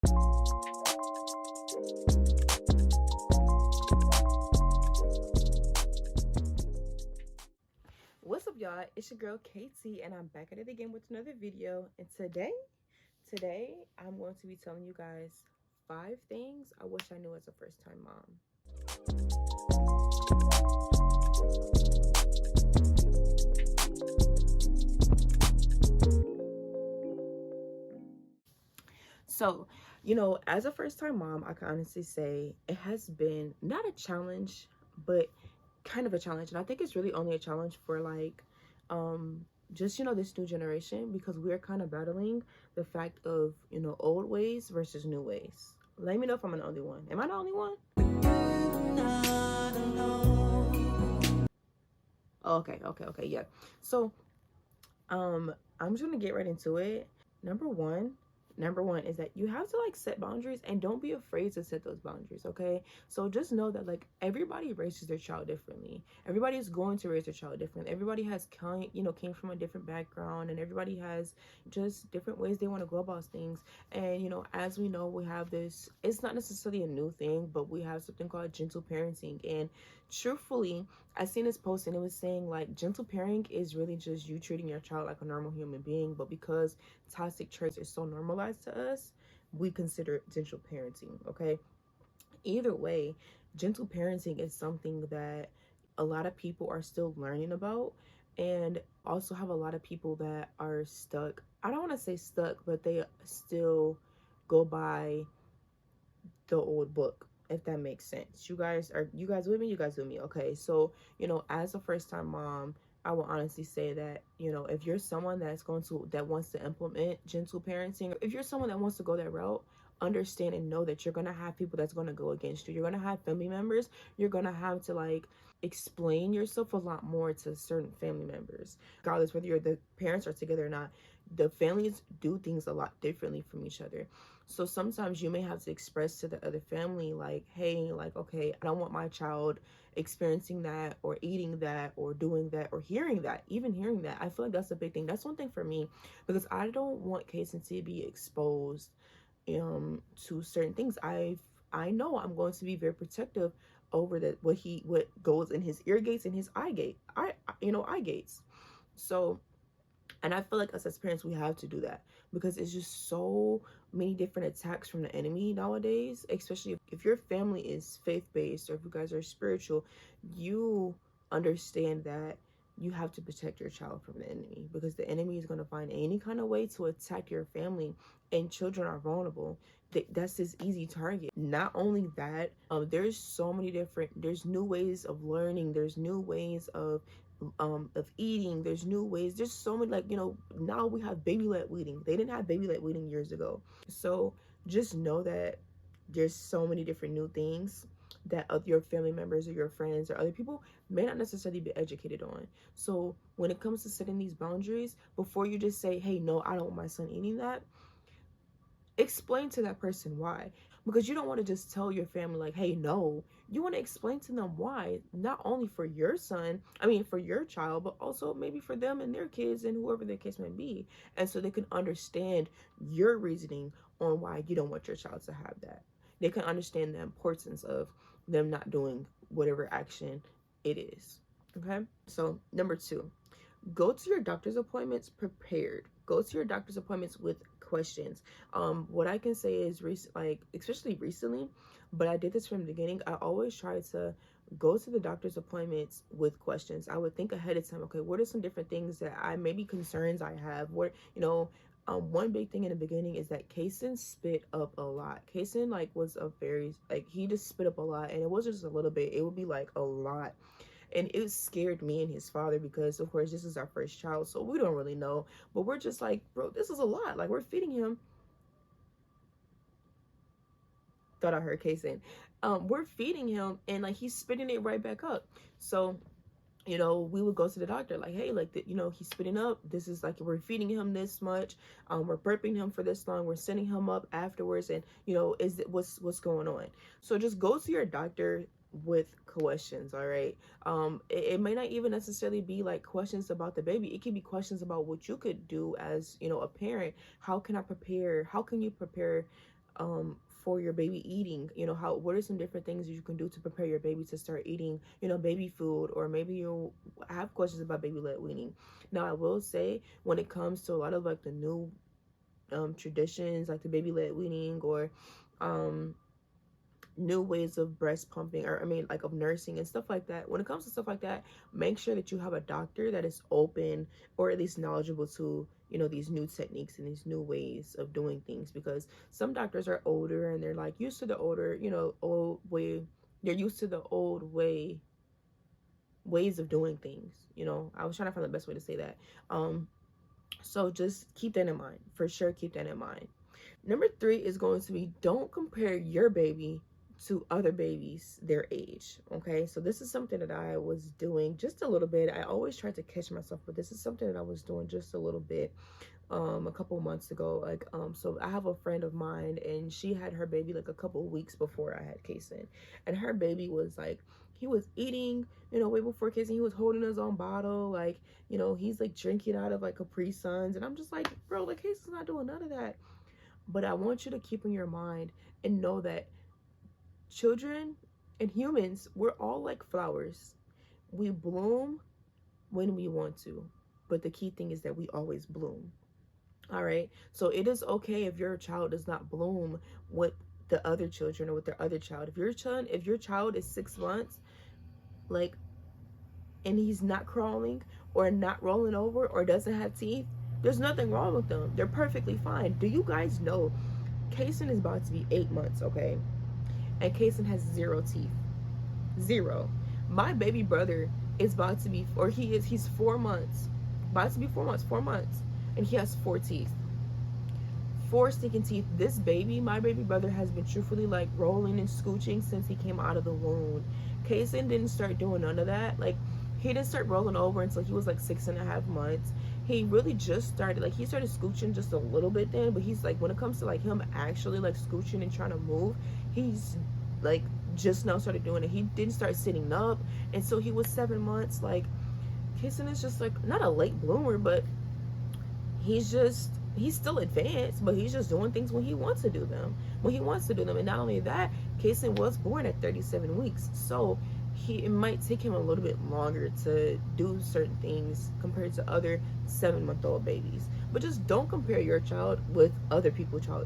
What's up, y'all? It's your girl KT, and I'm back at it again with another video. And today I'm going to be telling you guys 5 things I wish I knew as a first-time mom. So, as a first-time mom, I can honestly say it has been not a challenge, but kind of a challenge. And I think it's really only a challenge for like just this new generation, because we're kind of battling the fact of old ways versus new ways. Let me know if I'm the only one. Am I the only one? Oh, okay, yeah. So I'm just gonna get right into it. Number one is that you have to like set boundaries, and don't be afraid to set those boundaries. Okay, so just know that like everybody raises their child differently. Everybody is going to raise their child differently. Everybody has came from a different background, and everybody has just different ways they want to go about things. And as we know, we have this, it's not necessarily a new thing, but we have something called gentle parenting. And truthfully, I seen this post, and it was saying like gentle parenting is really just you treating your child like a normal human being, but because toxic traits are so normalized to us, we consider it gentle parenting. Okay, either way, gentle parenting is something that a lot of people are still learning about, and also have a lot of people that are stuck. I don't want to say stuck, but they still go by the old book, if that makes sense. You guys with me? You guys with me? Okay, so as a first time mom, I will honestly say that if you're someone that wants to implement gentle parenting, if you're someone that wants to go that route, understand and know that you're gonna have people that's gonna go against you. You're gonna have family members. You're gonna have to like explain yourself a lot more to certain family members, regardless whether the parents are together or not. The families do things a lot differently from each other. So sometimes you may have to express to the other family like, hey, like, okay, I don't want my child experiencing that or eating that or doing that or hearing that. Even hearing that, I feel like that's a big thing. That's one thing for me, because I don't want Kason to be exposed to certain things. I know I'm going to be very protective over that, what goes in his ear gates and his eye gates. So, and I feel like us as parents, we have to do that, because it's just so many different attacks from the enemy nowadays, especially if your family is faith-based, or if you guys are spiritual. You understand that you have to protect your child from the enemy, because the enemy is going to find any kind of way to attack your family, and children are vulnerable. That's this easy target. Not only that, there's new ways of learning, there's new ways of eating, there's new ways, there's so many, like now we have baby-led weaning. They didn't have baby-led weaning years ago. So just know that there's so many different new things that of your family members or your friends or other people may not necessarily be educated on. So when it comes to setting these boundaries, before you just say, hey, no, I don't want my son eating that, explain to that person why. Because you don't want to just tell your family like, hey, no. You want to explain to them why, not only for your son, for your child, but also maybe for them and their kids and whoever their case may be. And so they can understand your reasoning on why you don't want your child to have that. They can understand the importance of them not doing whatever action it is. Okay, so number 2, go to your doctor's appointments prepared. Go to your doctor's appointments with questions. What I can say is especially recently, but I did this from the beginning, I always try to go to the doctor's appointments with questions. I would think ahead of time, okay, what are some different things that maybe concerns I have? One big thing in the beginning is that Kason spit up a lot. Kason was a very, he just spit up a lot, and it wasn't just a little bit, it would be like a lot. And it scared me and his father, because of course this is our first child, so we don't really know, but we're just like, bro, this is a lot. Like, we're feeding him. Thought I heard Kason. We're feeding him, and like he's spitting it right back up. So we would go to the doctor like, hey, like he's spitting up, this is like, we're feeding him this much, we're burping him for this long, we're sending him up afterwards, and is it what's going on. So just go to your doctor with questions. All right, it may not even necessarily be like questions about the baby. It could be questions about what you could do as, you know, a parent. How can you prepare for your baby eating? You know, what are some different things that you can do to prepare your baby to start eating, you know, baby food? Or maybe you have questions about baby led weaning. Now I will say, when it comes to a lot of like the new traditions, like the baby led weaning, or um new ways of breast pumping, or I mean like of nursing and stuff like that, when it comes to stuff like that, make sure that you have a doctor that is open, or at least knowledgeable to, you know, these new techniques and these new ways of doing things. Because some doctors are older and they're like used to the older, you know, old way, they're used to the old ways of doing things. You know, I was trying to find the best way to say that. So just keep that in mind. For sure, keep that in mind. Number 3 is going to be, don't compare your baby to other babies their age. Okay, so this is something that I was doing just a little bit. I always try to catch myself, but this is something that I was doing just a little bit a couple months ago. Like so I have a friend of mine, and she had her baby like a couple weeks before I had Kason. And her baby was like, he was eating, you know, way before Kason. He was holding his own bottle, like, you know, he's like drinking out of like Capri Suns. And I'm just like, bro, like Kason's not doing none of that. But I want you to keep in your mind and know that children and humans, we're all like flowers. We bloom when we want to, but the key thing is that we always bloom. All right, so it is okay if your child does not bloom with the other children or with their other child. If your child is 6 months, like, and he's not crawling or not rolling over or doesn't have teeth, there's nothing wrong with them. They're perfectly fine. Do you guys know Kason is about to be 8 months, okay? And Kason has 0 teeth. 0. My baby brother is about to be, or he's 4 months. About to be 4 months, 4 months. And he has 4 teeth. 4 stinking teeth. This baby, my baby brother, has been truthfully like rolling and scooching since he came out of the womb. Kason didn't start doing none of that. Like, he didn't start rolling over until he was like 6.5 months. He really just started, like, he started scooching just a little bit then, but he's like, when it comes to like him actually like scooching and trying to move, he's like just now started doing it. He didn't start sitting up, and so he was 7 months. Like, Kason is just like not a late bloomer, but he's still advanced, but he's just doing things when he wants to do them. And not only that, Kason was born at 37 weeks, so it might take him a little bit longer to do certain things compared to other 7-month-old babies. But just don't compare your child with other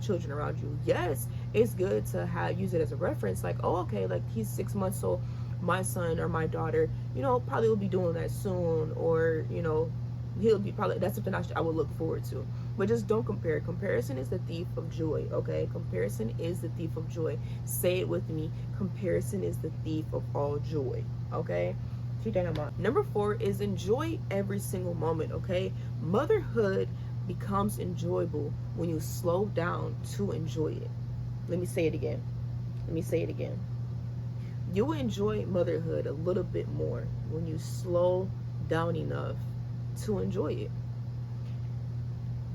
children around you. Yes, it's good to use it as a reference, like, oh, okay, like he's 6 months, so my son or my daughter, you know, probably will be doing that soon, or, you know, he'll be probably, that's something I would look forward to. But just don't compare. Comparison is the thief of joy. Okay, comparison is the thief of joy. Say it with me. Comparison is the thief of all joy. Okay, keep that in mind. Number 4 is enjoy every single moment. Okay, motherhood becomes enjoyable when you slow down to enjoy it. Let me say it again. You will enjoy motherhood a little bit more when you slow down enough to enjoy it.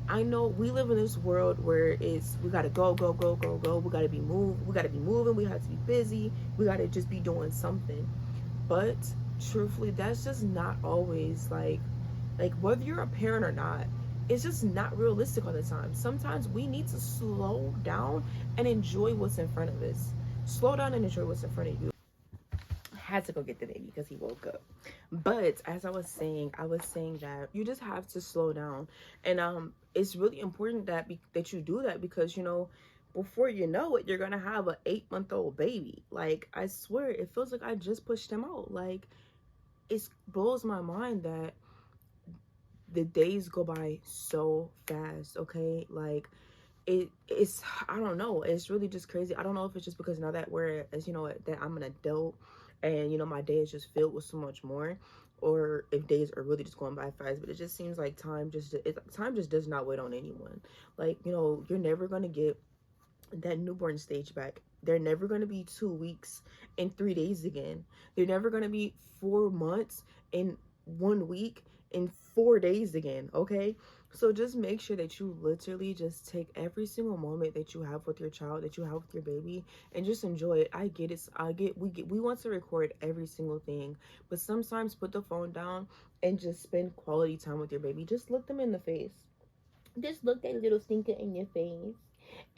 I know we live in this world where we gotta go. We gotta be moving. We have to be busy. We gotta just be doing something. But truthfully, that's just not always like whether you're a parent or not, it's just not realistic all the time. Sometimes we need to slow down and enjoy what's in front of us. Slow down and enjoy what's in front of you. Had to go get the baby because he woke up. But as I was saying that you just have to slow down, and it's really important that you do that, because, you know, before you know it, you're gonna have an 8-month-old baby. Like, I swear, it feels like I just pushed him out. Like, it blows my mind that the days go by so fast. Okay, like, it's I don't know, it's really just crazy. I don't know if it's just because now that that I'm an adult, and, you know, my day is just filled with so much more, or if days are really just going by fast. But it just seems like time just does not wait on anyone. Like, you know, you're never going to get that newborn stage back. They're never going to be 2 weeks and 3 days again. They're never going to be 4 months and 1 week and 4 days again. Okay, So just make sure that you literally just take every single moment that you have with your child, that you have with your baby, and just enjoy it. I get it. We want to record every single thing, but sometimes put the phone down and just spend quality time with your baby. Just look them in the face. Just look that little stinker in your face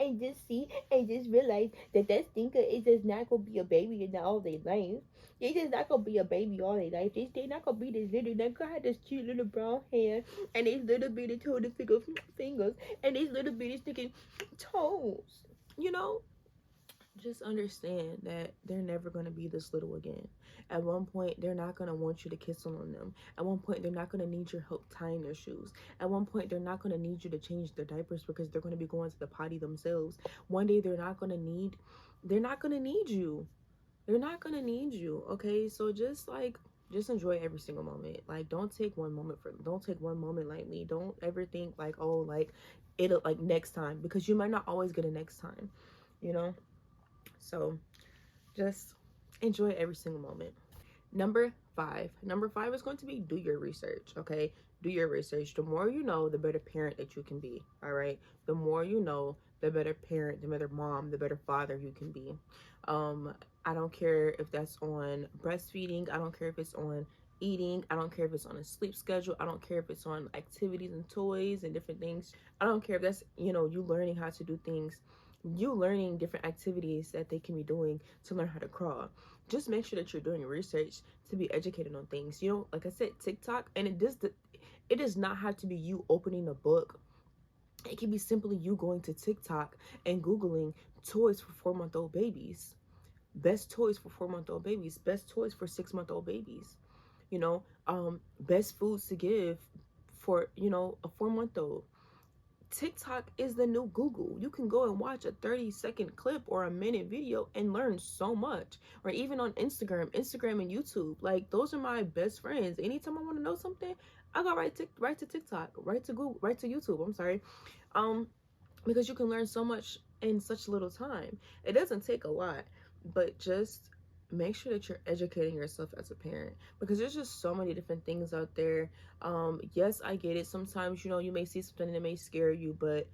and just see and just realize that that stinker is just not gonna be a baby in all their life. They just not gonna be a baby all their life. They not gonna be this little. They gonna have this cute little brown hair and these little bitty toed fingers and these little bitty sticky toes. You know, just understand that they're never going to be this little again. At one point, they're not going to want you to kiss on them. At one point, they're not going to need your help tying their shoes. At one point, they're not going to need you to change their diapers because they're going to be going to the potty themselves. One day, they're not going to need you. They're not going to need you. Okay. So just enjoy every single moment. Like, don't take one moment lightly. Don't ever think like, oh, like it'll like next time, because you might not always get a next time, you know? So just enjoy every single moment. Number five is going to be do your research. Okay, do your research. The more you know, the better parent that you can be. All right, the more you know, the better parent, the better mom, the better father you can be. I don't care if that's on breastfeeding. I don't care if it's on eating. I don't care if it's on a sleep schedule. I don't care if it's on activities and toys and different things. I don't care if that's, you learning how to do things, you learning different activities that they can be doing to learn how to crawl. Just make sure that you're doing research to be educated on things. Like I said, TikTok, and it does not have to be you opening a book. It can be simply you going to TikTok and Googling toys for 4-month-old babies. Best toys for 4-month-old babies. Best toys for 6-month-old babies. Best foods to give for, a 4-month-old. TikTok is the new Google. You can go and watch a 30-second clip or a minute video and learn so much. Or even on Instagram and YouTube. Like, those are my best friends. Anytime I want to know something, I go right to TikTok, right to Google, right to YouTube. I'm sorry. Because you can learn so much in such little time. It doesn't take a lot, but just make sure that you're educating yourself as a parent, because there's just so many different things out there. Yes, I get it. Sometimes, you may see something that may scare you, but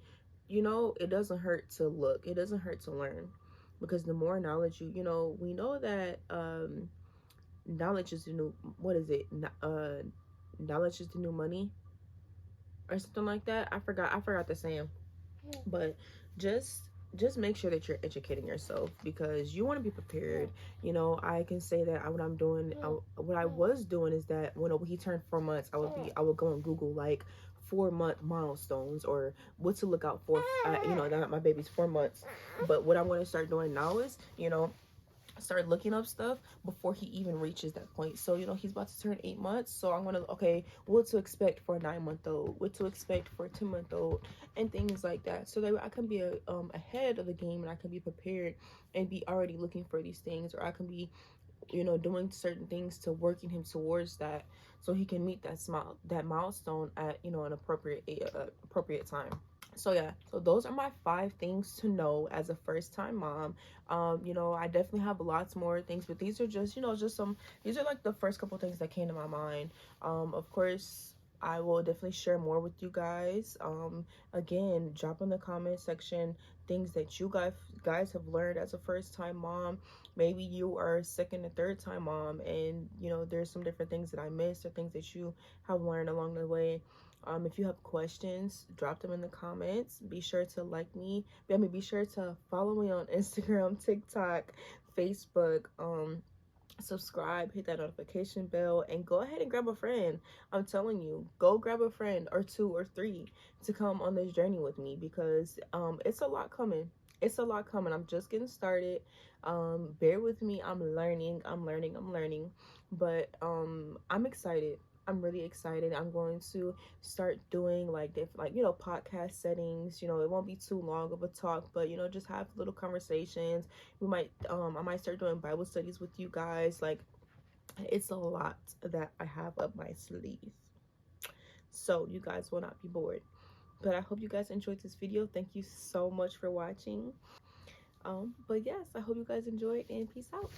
it doesn't hurt to look. It doesn't hurt to learn, because the more knowledge we know that knowledge is the new, what is it? Knowledge is the new money, or something like that. I forgot the saying. But just make sure that you're educating yourself, because you want to be prepared. I can say that what I was doing is that when he turned 4 months, I would go and Google like 4-month milestones or what to look out for. That my baby's 4 months. But what I'm going to start doing now is start looking up stuff before he even reaches that point. So he's about to turn 8 months, so I'm gonna, okay, what to expect for a 9-month-old, what to expect for a 10-month-old, and things like that, so that I can be ahead of the game, and I can be prepared and be already looking for these things, or I can be doing certain things to working him towards that, so he can meet that milestone at an appropriate time. So yeah, so those are my 5 things to know as a first time mom. I definitely have lots more things, but these are just these are like the first couple things that came to my mind. Of course, I will definitely share more with you guys. Again, drop in the comment section things that you guys have learned as a first time mom. Maybe you are a second or third time mom, and there's some different things that I missed, or things that you have learned along the way. If you have questions, drop them in the comments. Be sure to like me. Be sure to follow me on Instagram, TikTok, Facebook. Subscribe, hit that notification bell, and go ahead and grab a friend. I'm telling you, go grab a friend or 2 or 3 to come on this journey with me, because it's a lot coming. I'm just getting started. Bear with me. I'm learning, but I'm excited. I'm really excited. I'm going to start doing like different, podcast settings. It won't be too long of a talk, but just have little conversations. I might start doing Bible studies with you guys. Like, it's a lot that I have up my sleeve, so you guys will not be bored. But I hope you guys enjoyed this video. Thank you so much for watching. But yes, I hope you guys enjoyed, and peace out.